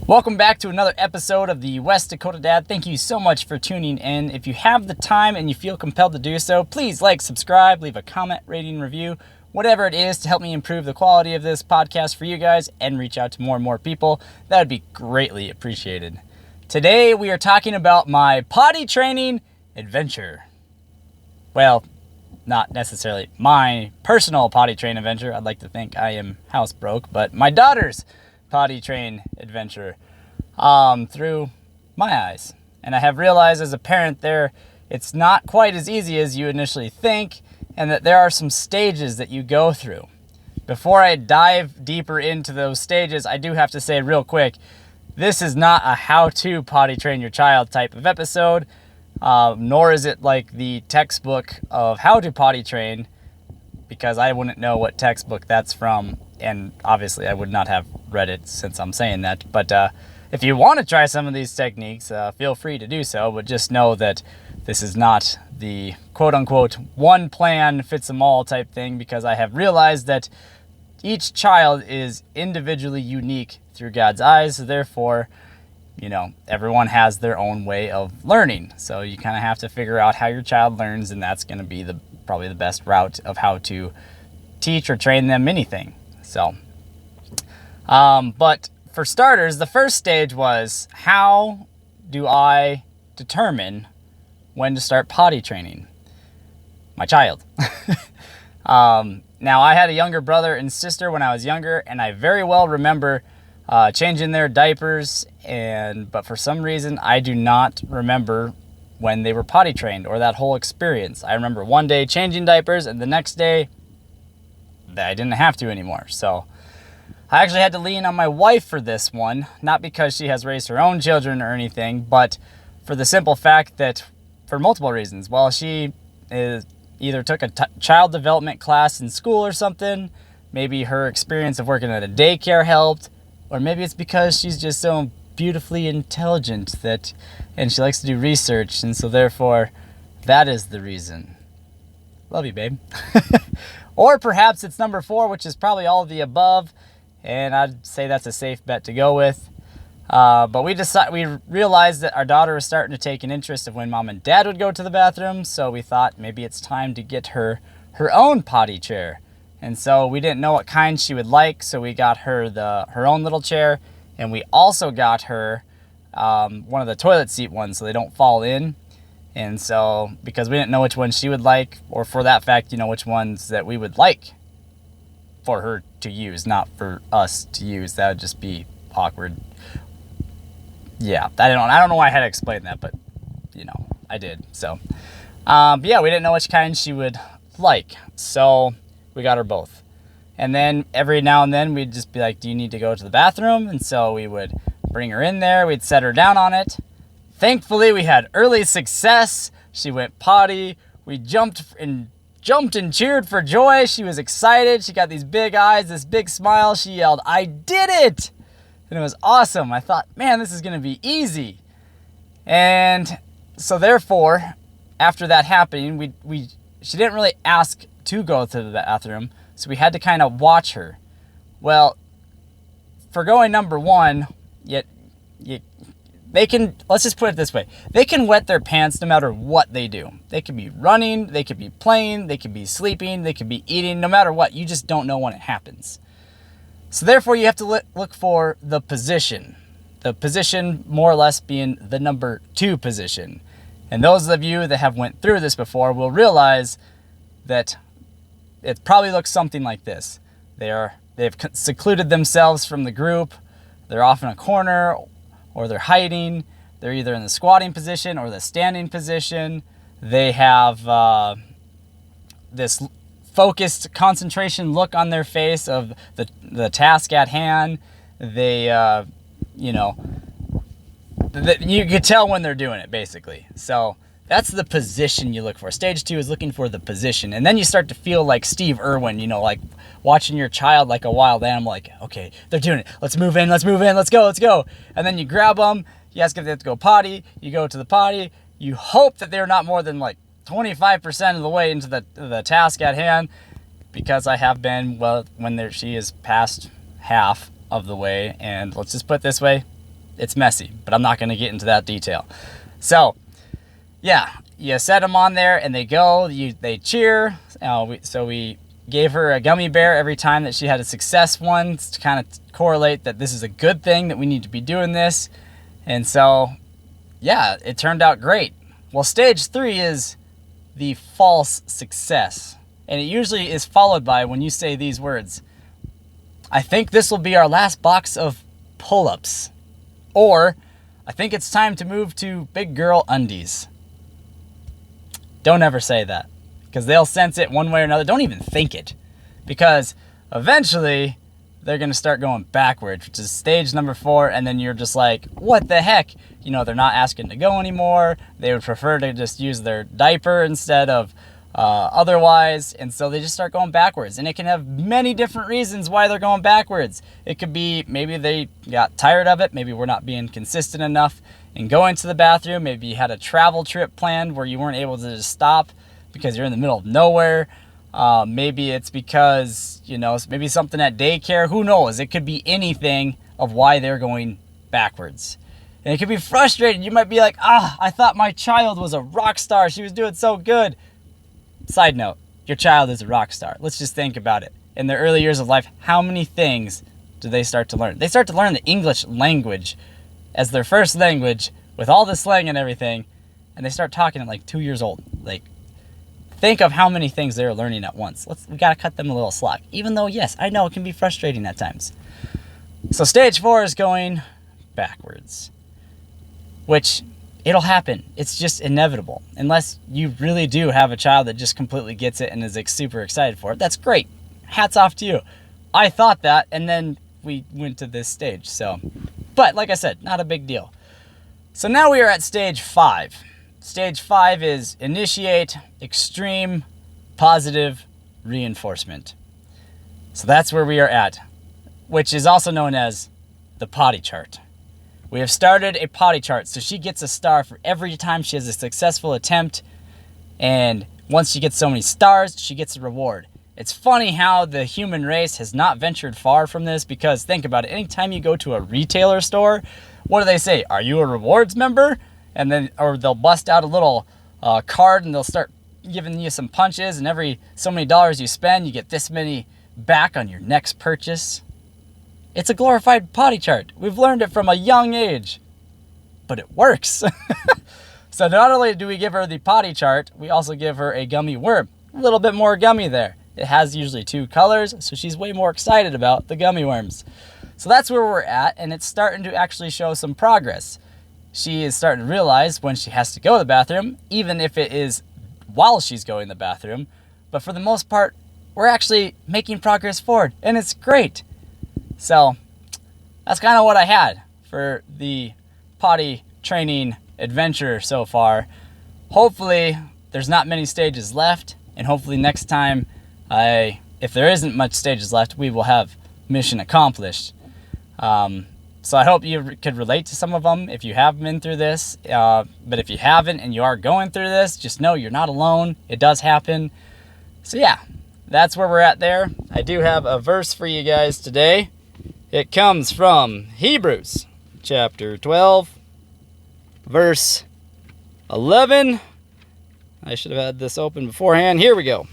Welcome back to another episode of the West Dakota Dad. Thank you so much for tuning in. If you have the time and you feel compelled to do so, please like, subscribe, leave a comment, rating, review, whatever it is to help me improve the quality of this podcast for you guys and reach out to more and more people. That would be greatly appreciated. Today we are talking about my potty training adventure. Well, not necessarily my personal potty train adventure. I'd like to think I am housebroke, but my daughter's potty train adventure through my eyes. And I have realized as a parent it's not quite as easy as you initially think, and that there are some stages that you go through. Before I dive deeper into those stages, I do have to say real quick, this is not a how-to potty train your child type of episode, nor is it like the textbook of how to potty train, because I wouldn't know what textbook that's from, and obviously I would not have read it since I'm saying that. But if you want to try some of these techniques, feel free to do so, but just know that this is not the quote-unquote one plan fits them all type thing, because I have realized that each child is individually unique through God's eyes, so therefore, everyone has their own way of learning. So you kind of have to figure out how your child learns, and that's going to be probably the best route of how to teach or train them anything. So, but for starters, the first stage was, how do I determine when to start potty training my child? Now, I had a younger brother and sister when I was younger, and I very well remember changing their diapers, but for some reason, I do not remember when they were potty trained or that whole experience. I remember one day changing diapers, and the next day, I didn't have to anymore. So I actually had to lean on my wife for this one, not because she has raised her own children or anything, but for the simple fact that, for multiple reasons. Well, she either took a child development class in school or something, maybe her experience of working at a daycare helped, or maybe it's because she's just so beautifully intelligent and she likes to do research, and so therefore that is the reason. Love you, babe. Or perhaps it's number 4, which is probably all of the above, and I'd say that's a safe bet to go with. But we realized that our daughter was starting to take an interest of when mom and dad would go to the bathroom, so we thought maybe it's time to get her own potty chair. And so we didn't know what kind she would like, so we got her her own little chair, and we also got her one of the toilet seat ones so they don't fall in. And so, because we didn't know which one she would like, or for that fact, which ones that we would like for her to use, not for us to use. That would just be awkward. Yeah, I don't know why I had to explain that, but, I did. So, but yeah, we didn't know which kind she would like, so we got her both. And then every now and then we'd just be like, do you need to go to the bathroom? And so we would bring her in there, we'd set her down on it. Thankfully, we had early success. She went potty. We jumped and cheered for joy. She was excited. She got these big eyes, this big smile. She yelled, "I did it!" And it was awesome. I thought, man, this is going to be easy. And so therefore, after that happening, she didn't really ask to go to the bathroom, so we had to kind of watch her. Well, for going number 1, let's just put it this way. They can wet their pants no matter what they do. They could be running, they could be playing, they could be sleeping, they could be eating, no matter what. You just don't know when it happens. So therefore, you have to look for the position. The position more or less being the number 2 position. And those of you that have went through this before will realize that it probably looks something like this. They've secluded themselves from the group. They're off in a corner, or they're hiding. They're either in the squatting position or the standing position. They have this focused concentration look on their face of the task at hand. They, you could tell when they're doing it, basically. So that's the position you look for. Stage 2 is looking for the position. And then you start to feel like Steve Irwin, like watching your child like a wild animal, like, okay, they're doing it. Let's move in, let's go. And then you grab them, you ask if they have to go potty, you go to the potty, you hope that they're not more than like 25% of the way into the task at hand, because I have been, when she is past half of the way, and let's just put it this way, It's messy, but I'm not going to get into that detail. So, yeah, you set them on there and they go, they cheer. So we gave her a gummy bear every time that she had a success one to kind of correlate that this is a good thing, that we need to be doing this. And so, yeah, it turned out great. Well, stage 3 is the false success. And it usually is followed by, when you say these words, I think this will be our last box of pull-ups. Or, I think it's time to move to big girl undies. Don't ever say that, because they'll sense it one way or another. Don't even think it, because eventually they're going to start going backwards, which is stage number 4, and then you're just like, what the heck? You know, they're not asking to go anymore. They would prefer to just use their diaper instead of otherwise, and so they just start going backwards. And it can have many different reasons why they're going backwards. It could be maybe they got tired of it, maybe we're not being consistent enough in going to the bathroom, maybe you had a travel trip planned where you weren't able to just stop because you're in the middle of nowhere. Maybe it's because, you know, maybe something at daycare, who knows? It could be anything of why they're going backwards. And it could be frustrating. You might be like, I thought my child was a rock star. She was doing so good. Side note, your child is a rock star. Let's just think about it. In their early years of life, how many things do they start to learn? They start to learn the English language as their first language with all the slang and everything, and they start talking at like 2 years old. Like, think of how many things they're learning at once. We gotta cut them a little slack. Even though, yes, I know it can be frustrating at times. So stage 4 is going backwards, which it'll happen. It's just inevitable. Unless you really do have a child that just completely gets it and is like super excited for it. That's great. Hats off to you. I thought that, and then we went to this stage. So, but like I said, not a big deal. So now we are at stage 5. Stage 5 is initiate extreme positive reinforcement. So that's where we are at, which is also known as the potty chart. We have started a potty chart, so she gets a star for every time she has a successful attempt, and once she gets so many stars, she gets a reward. It's funny how the human race has not ventured far from this, because think about it, anytime you go to a retailer store, what do they say? Are you a rewards member? And then, or they'll bust out a little card and they'll start giving you some punches, and every so many dollars you spend, you get this many back on your next purchase. It's a glorified potty chart. We've learned it from a young age, but it works. So not only do we give her the potty chart, we also give her a gummy worm. A little bit more gummy there. It has usually 2 colors, so she's way more excited about the gummy worms. So that's where we're at, and it's starting to actually show some progress. She is starting to realize when she has to go to the bathroom, even if it is while she's going to the bathroom. But for the most part, we're actually making progress forward, and it's great. So that's kind of what I had for the potty training adventure so far. Hopefully there's not many stages left, and hopefully next time, if there isn't much stages left, we will have mission accomplished. So I hope you could relate to some of them if you have been through this. But if you haven't and you are going through this, just know you're not alone. It does happen. So yeah, that's where we're at there. I do have a verse for you guys today. It comes from Hebrews chapter 12, verse 11. I should have had this open beforehand. Here we go.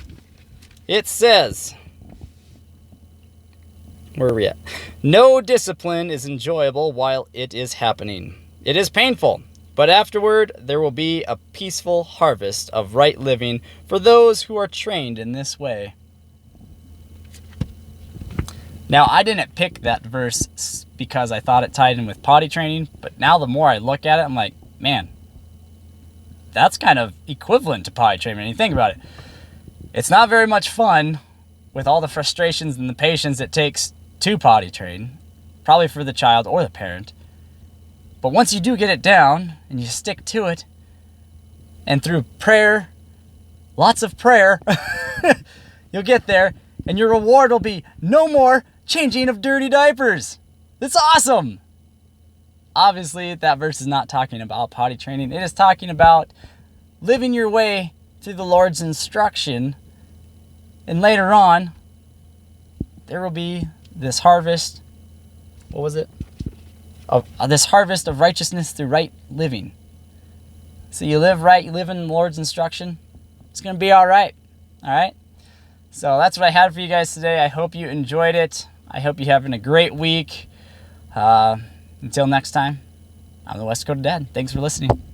It says, where are we at? No discipline is enjoyable while it is happening. It is painful, but afterward there will be a peaceful harvest of right living for those who are trained in this way. Now, I didn't pick that verse because I thought it tied in with potty training, but now the more I look at it, I'm like, man, that's kind of equivalent to potty training. When you think about it, it's not very much fun with all the frustrations and the patience it takes to potty train, probably for the child or the parent. But once you do get it down and you stick to it, and through prayer, lots of prayer, you'll get there, and your reward will be no more changing of dirty diapers. It's awesome. Obviously, that verse is not talking about potty training. It is talking about living your way through the Lord's instruction. And later on, there will be this harvest. What was it? this harvest of righteousness through right living. So you live right, you live in the Lord's instruction, it's going to be all right. All right? So that's what I had for you guys today. I hope you enjoyed it. I hope you're having a great week. Until next time, I'm the West Dakota Dad. Thanks for listening.